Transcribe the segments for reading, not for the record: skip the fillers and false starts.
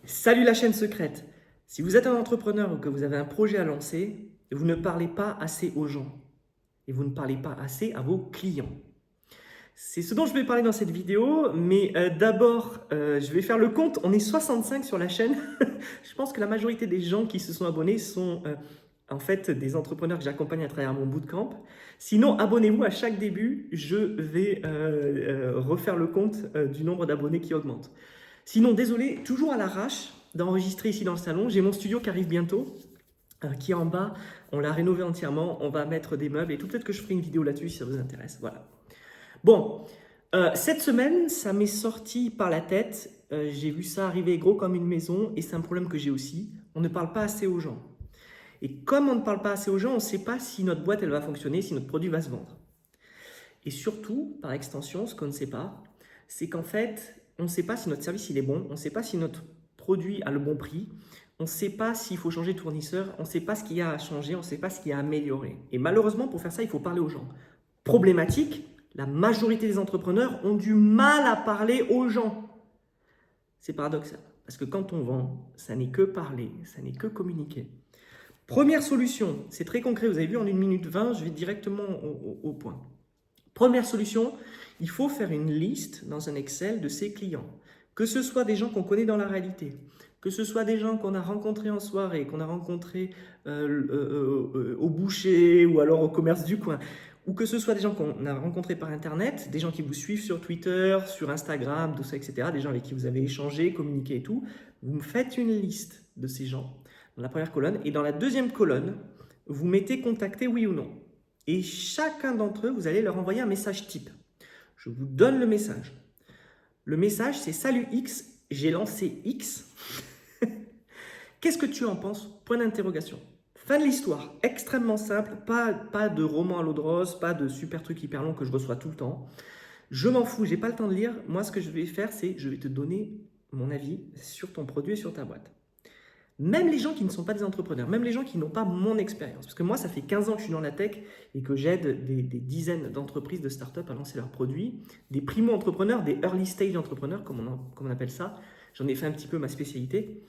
Salut la chaîne secrète. Si vous êtes un entrepreneur ou que vous avez un projet à lancer, vous ne parlez pas assez aux gens et vous ne parlez pas assez à vos clients. C'est ce dont je vais parler dans cette vidéo, mais d'abord, je vais faire le compte. On est 65 sur la chaîne. Je pense que la majorité des gens qui se sont abonnés sont en fait des entrepreneurs que j'accompagne à travers mon bootcamp. Sinon, abonnez-vous à chaque début. Je vais refaire le compte du nombre d'abonnés qui augmente. Sinon, désolé, toujours à l'arrache d'enregistrer ici dans le salon. J'ai mon studio qui arrive bientôt, qui est en bas. On l'a rénové entièrement. On va mettre des meubles et tout. Peut-être que je ferai une vidéo là-dessus si ça vous intéresse. Voilà. Bon, cette semaine, ça m'est sorti par la tête. J'ai vu ça arriver gros comme une maison et c'est un problème que j'ai aussi. On ne parle pas assez aux gens. Et comme on ne parle pas assez aux gens, on ne sait pas si notre boîte elle va fonctionner, si notre produit va se vendre. Et surtout, par extension, ce qu'on ne sait pas, c'est qu'en fait, on ne sait pas si notre service il est bon, on ne sait pas si notre produit a le bon prix, on ne sait pas s'il faut changer de fournisseur, on ne sait pas ce qu'il y a à changer, on ne sait pas ce qu'il y a à améliorer. Et malheureusement, pour faire ça, il faut parler aux gens. Problématique, la majorité des entrepreneurs ont du mal à parler aux gens. C'est paradoxal, parce que quand on vend, ça n'est que parler, ça n'est que communiquer. Première solution, c'est très concret, vous avez vu en 1 minute 20, je vais directement au point. Première solution, il faut faire une liste dans un Excel de ses clients. Que ce soit des gens qu'on connaît dans la réalité, que ce soit des gens qu'on a rencontrés en soirée, qu'on a rencontrés au boucher ou alors au commerce du coin, ou que ce soit des gens qu'on a rencontrés par Internet, des gens qui vous suivent sur Twitter, sur Instagram, tout ça, etc., des gens avec qui vous avez échangé, communiqué et tout. Vous me faites une liste de ces gens dans la première colonne et dans la deuxième colonne, vous mettez contacter oui ou non. Et chacun d'entre eux, vous allez leur envoyer un message type. Je vous donne le message. Le message, c'est « Salut X, j'ai lancé X. Qu'est-ce que tu en penses ?» Point d'interrogation. Fin de l'histoire. Extrêmement simple. Pas de roman à l'eau de rose, pas de super truc hyper long que je reçois tout le temps. Je m'en fous, j'ai pas le temps de lire. Moi, ce que je vais faire, c'est je vais te donner mon avis sur ton produit et sur ta boîte. Même les gens qui ne sont pas des entrepreneurs, même les gens qui n'ont pas mon expérience. Parce que moi, ça fait 15 ans que je suis dans la tech et que j'aide des dizaines d'entreprises, de startups à lancer leurs produits, des primo-entrepreneurs, des early stage entrepreneurs, comme on appelle ça. J'en ai fait un petit peu ma spécialité.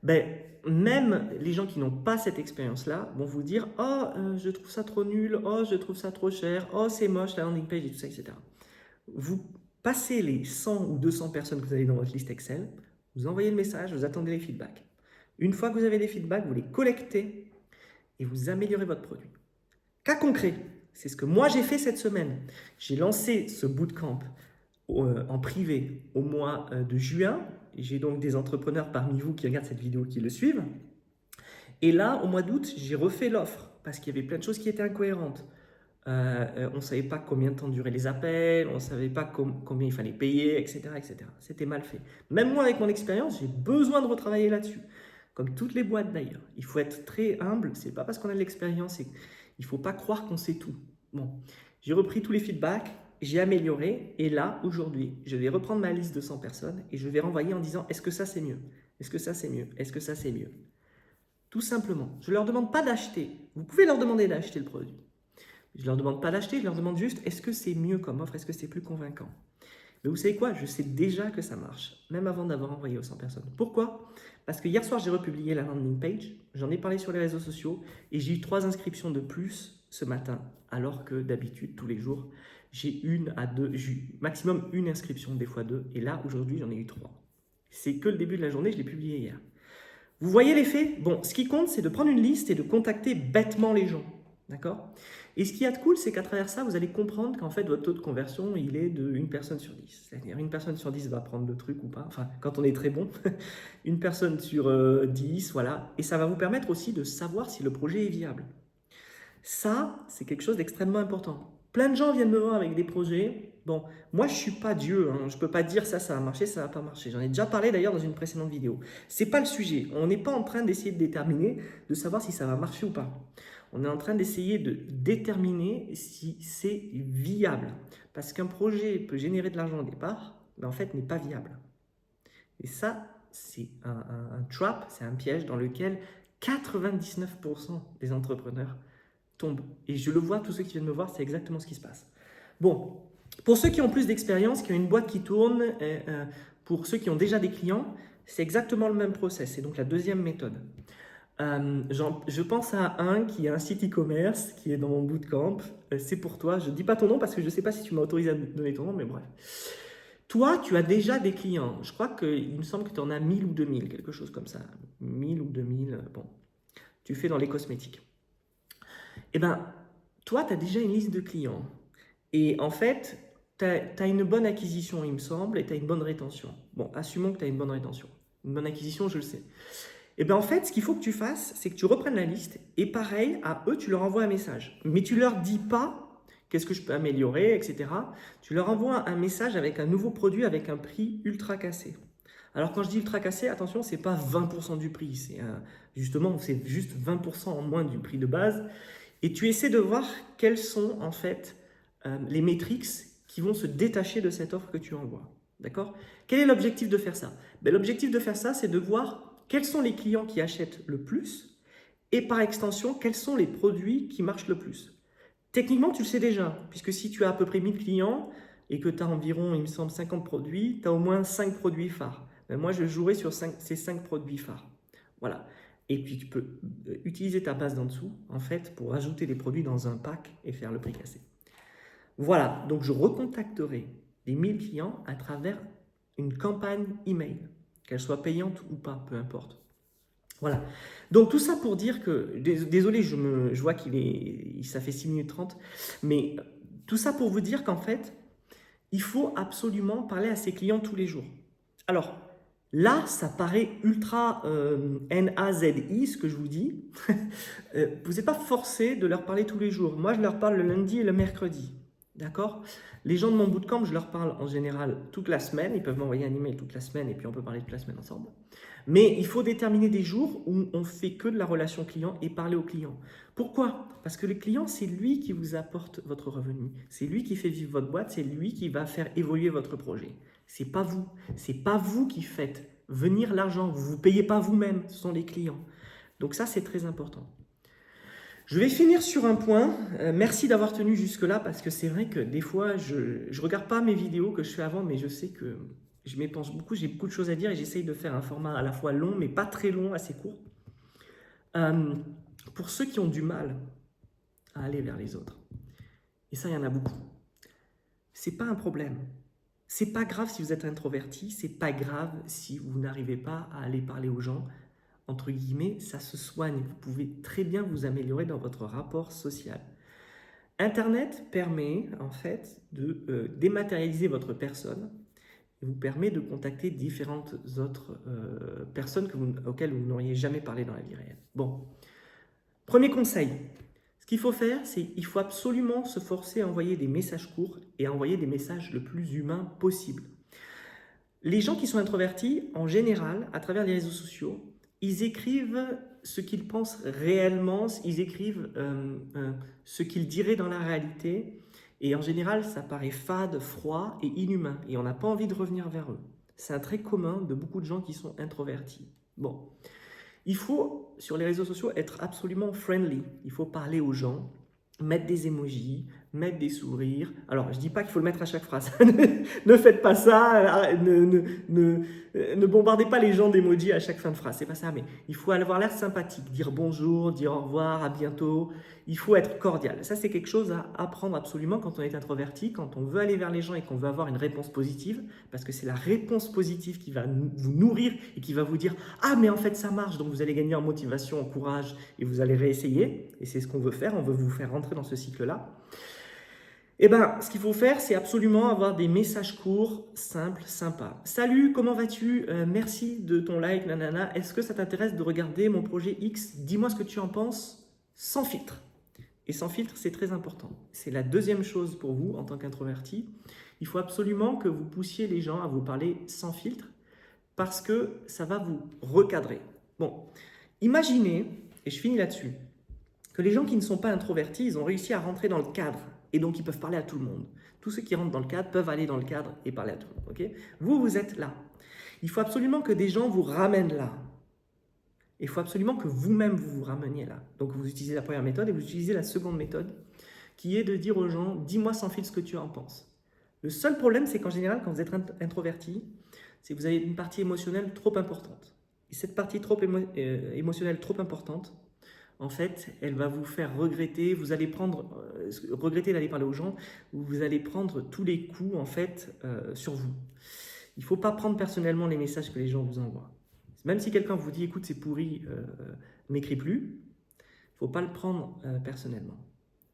Ben, même les gens qui n'ont pas cette expérience-là vont vous dire « Oh, je trouve ça trop nul. Oh, je trouve ça trop cher. Oh, c'est moche la landing page et tout ça, etc. » Vous passez les 100 ou 200 personnes que vous avez dans votre liste Excel, vous envoyez le message, vous attendez les feedbacks. Une fois que vous avez des feedbacks, vous les collectez et vous améliorez votre produit. Cas concret, c'est ce que moi j'ai fait cette semaine. J'ai lancé ce bootcamp en privé au mois de juin. J'ai donc des entrepreneurs parmi vous qui regardent cette vidéo qui le suivent. Et là, au mois d'août, j'ai refait l'offre parce qu'il y avait plein de choses qui étaient incohérentes. On ne savait pas combien de temps duraient les appels, on ne savait pas combien il fallait payer, etc. etc. C'était mal fait. Même moi, avec mon expérience, j'ai besoin de retravailler là-dessus. Comme toutes les boîtes d'ailleurs. Il faut être très humble. C'est pas parce qu'on a de l'expérience. Il ne faut pas croire qu'on sait tout. Bon, j'ai repris tous les feedbacks, j'ai amélioré. Et là, aujourd'hui, je vais reprendre ma liste de 100 personnes et je vais renvoyer en disant est-ce que ça c'est mieux? Est-ce que ça c'est mieux? Est-ce que ça c'est mieux? Tout simplement. Je ne leur demande pas d'acheter. Vous pouvez leur demander d'acheter le produit. Je ne leur demande pas d'acheter, je leur demande juste est-ce que c'est mieux comme offre? Est-ce que c'est plus convaincant? Mais vous savez quoi? Je sais déjà que ça marche, même avant d'avoir envoyé aux 100 personnes. Pourquoi? Parce que hier soir, j'ai republié la landing page, j'en ai parlé sur les réseaux sociaux et j'ai eu 3 inscriptions de plus ce matin, alors que d'habitude, tous les jours, j'ai 1 à 2, maximum 1 inscription, des fois 2, et là, aujourd'hui, j'en ai eu 3. C'est que le début de la journée, je l'ai publié hier. Vous voyez l'effet? Bon, ce qui compte, c'est de prendre une liste et de contacter bêtement les gens. D'accord? Et ce qu'il y a de cool, c'est qu'à travers ça, vous allez comprendre qu'en fait, votre taux de conversion, il est de 1 personne sur 10. C'est-à-dire, 1 personne sur 10 va prendre le truc ou pas. Enfin, quand on est très bon, 1 personne sur 10, voilà. Et ça va vous permettre aussi de savoir si le projet est viable. Ça, c'est quelque chose d'extrêmement important. Plein de gens viennent me voir avec des projets. Bon, moi, je ne suis pas Dieu. Hein. Je ne peux pas dire ça va marcher, ça ne va pas marcher. J'en ai déjà parlé d'ailleurs dans une précédente vidéo. Ce n'est pas le sujet. On n'est pas en train d'essayer de déterminer, de savoir si ça va marcher ou pas. On est en train d'essayer de déterminer si c'est viable. Parce qu'un projet peut générer de l'argent au départ, mais en fait n'est pas viable. Et ça, c'est un trap, c'est un piège dans lequel 99% des entrepreneurs tombent. Et je le vois, tous ceux qui viennent me voir, c'est exactement ce qui se passe. Bon, pour ceux qui ont plus d'expérience, qui ont une boîte qui tourne, pour ceux qui ont déjà des clients, c'est exactement le même process. C'est donc la deuxième méthode. Je pense à un qui a un site e-commerce qui est dans mon bootcamp. C'est pour toi. Je ne dis pas ton nom parce que je ne sais pas si tu m'as autorisé à donner ton nom, mais bref. Toi, tu as déjà des clients. Je crois qu'il me semble que tu en as 1000 ou 2000, quelque chose comme ça. 1000 ou 2000, bon. Tu fais dans les cosmétiques. Eh bien, toi, tu as déjà une liste de clients. Et en fait, tu as une bonne acquisition, il me semble, et tu as une bonne rétention. Bon, assumons que tu as une bonne rétention. Une bonne acquisition, je le sais. Et bien en fait, ce qu'il faut que tu fasses, c'est que tu reprennes la liste et pareil, à eux, tu leur envoies un message. Mais tu leur dis pas qu'est-ce que je peux améliorer, etc. Tu leur envoies un message avec un nouveau produit avec un prix ultra cassé. Alors quand je dis ultra cassé, attention, c'est pas 20% du prix, justement, c'est juste 20% en moins du prix de base. Et tu essaies de voir quelles sont en fait les métriques qui vont se détacher de cette offre que tu envoies. D'accord? Quel est l'objectif de faire ça? Ben, l'objectif de faire ça, c'est de voir quels sont les clients qui achètent le plus et par extension, quels sont les produits qui marchent le plus. Techniquement, tu le sais déjà, puisque si tu as à peu près 1000 clients et que tu as environ, il me semble, 50 produits, tu as au moins 5 produits phares. Ben, moi, je jouerai sur ces 5 produits phares. Voilà. Et puis, tu peux utiliser ta base d'en dessous, en fait, pour ajouter des produits dans un pack et faire le prix cassé. Voilà. Donc, je recontacterai les 1000 clients à travers une campagne email, qu'elle soit payante ou pas, peu importe. Voilà. Donc tout ça pour dire que, désolé, je vois ça fait 6 minutes 30, mais tout ça pour vous dire qu'en fait, il faut absolument parler à ses clients tous les jours. Alors, là, ça paraît ultra N-A-Z-I, ce que je vous dis. Vous n'êtes pas forcé de leur parler tous les jours. Moi, je leur parle le lundi et le mercredi. D'accord? Les gens de mon bootcamp, je leur parle en général toute la semaine. Ils peuvent m'envoyer un email toute la semaine et puis on peut parler toute la semaine ensemble. Mais il faut déterminer des jours où on fait que de la relation client et parler au client. Pourquoi? Parce que le client, c'est lui qui vous apporte votre revenu. C'est lui qui fait vivre votre boîte. C'est lui qui va faire évoluer votre projet. C'est pas vous. C'est pas vous qui faites venir l'argent. Vous ne payez pas vous-même. Ce sont les clients. Donc ça, c'est très important. Je vais finir sur un point. Merci d'avoir tenu jusque-là parce que c'est vrai que des fois, je ne regarde pas mes vidéos que je fais avant, mais je sais que je m'y pense beaucoup. J'ai beaucoup de choses à dire et j'essaye de faire un format à la fois long, mais pas très long, assez court. Pour ceux qui ont du mal à aller vers les autres, et ça, il y en a beaucoup, c'est pas un problème. C'est pas grave si vous êtes introverti, c'est pas grave si vous n'arrivez pas à aller parler aux gens. Entre guillemets, ça se soigne. Vous pouvez très bien vous améliorer dans votre rapport social. Internet permet en fait de dématérialiser votre personne et vous permet de contacter différentes autres personnes auxquelles vous n'auriez jamais parlé dans la vie réelle. Bon, premier conseil. Ce qu'il faut faire, c'est qu'il faut absolument se forcer à envoyer des messages courts et à envoyer des messages le plus humains possible. Les gens qui sont introvertis, en général, à travers les réseaux sociaux, ils écrivent ce qu'ils pensent réellement, ils écrivent ce qu'ils diraient dans la réalité. Et en général, ça paraît fade, froid et inhumain. Et on n'a pas envie de revenir vers eux. C'est un trait commun de beaucoup de gens qui sont introvertis. Bon, il faut, sur les réseaux sociaux, être absolument friendly. Il faut parler aux gens, mettre des emojis, mettre des sourires. Alors, je ne dis pas qu'il faut le mettre à chaque phrase. Ne faites pas ça. Ne bombardez pas les gens d'emojis à chaque fin de phrase. C'est pas ça. Mais il faut avoir l'air sympathique. Dire bonjour, dire au revoir, à bientôt. Il faut être cordial. Ça, c'est quelque chose à apprendre absolument quand on est introverti, quand on veut aller vers les gens et qu'on veut avoir une réponse positive. Parce que c'est la réponse positive qui va vous nourrir et qui va vous dire « Ah, mais en fait, ça marche !» Donc, vous allez gagner en motivation, en courage et vous allez réessayer. Et c'est ce qu'on veut faire. On veut vous faire rentrer dans ce cycle-là. Eh bien, ce qu'il faut faire, c'est absolument avoir des messages courts, simples, sympas. Salut, comment vas-tu? Merci de ton like, nanana. Est-ce que ça t'intéresse de regarder mon projet X? Dis-moi ce que tu en penses, sans filtre. Et sans filtre, c'est très important. C'est la deuxième chose pour vous en tant qu'introverti. Il faut absolument que vous poussiez les gens à vous parler sans filtre parce que ça va vous recadrer. Bon, imaginez, et je finis là-dessus, que les gens qui ne sont pas introvertis, ils ont réussi à rentrer dans le cadre. Et donc, ils peuvent parler à tout le monde. Tous ceux qui rentrent dans le cadre peuvent aller dans le cadre et parler à tout le monde. Okay? Vous, vous êtes là. Il faut absolument que des gens vous ramènent là. Il faut absolument que vous-même, vous vous rameniez là. Donc, vous utilisez la première méthode et vous utilisez la seconde méthode, qui est de dire aux gens, dis-moi sans fil ce que tu en penses. Le seul problème, c'est qu'en général, quand vous êtes introverti, c'est que vous avez une partie émotionnelle trop importante. Et cette partie émotionnelle trop importante, en fait, elle va vous faire regretter, vous allez prendre, regretter d'aller parler aux gens, vous allez prendre tous les coups, en fait, sur vous. Il ne faut pas prendre personnellement les messages que les gens vous envoient. Même si quelqu'un vous dit, écoute, c'est pourri, n'écris plus, il ne faut pas le prendre personnellement.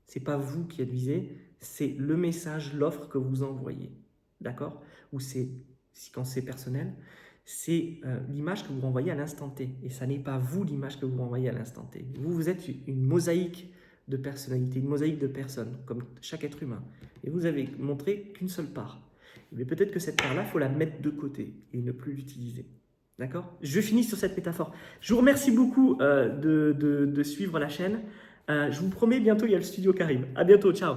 Ce n'est pas vous qui êtes visé, c'est le message, l'offre que vous envoyez. D'accord? Ou quand c'est personnel, c'est l'image que vous renvoyez à l'instant T. Et ça n'est pas vous l'image que vous renvoyez à l'instant T. Vous êtes une mosaïque de personnalité, une mosaïque de personnes, comme chaque être humain. Et vous avez montré qu'une seule part. Mais peut-être que cette part-là, il faut la mettre de côté et ne plus l'utiliser. D'accord? Je finis sur cette métaphore. Je vous remercie beaucoup de suivre la chaîne. Je vous promets, bientôt, il y a le studio qui arrive. À bientôt, ciao!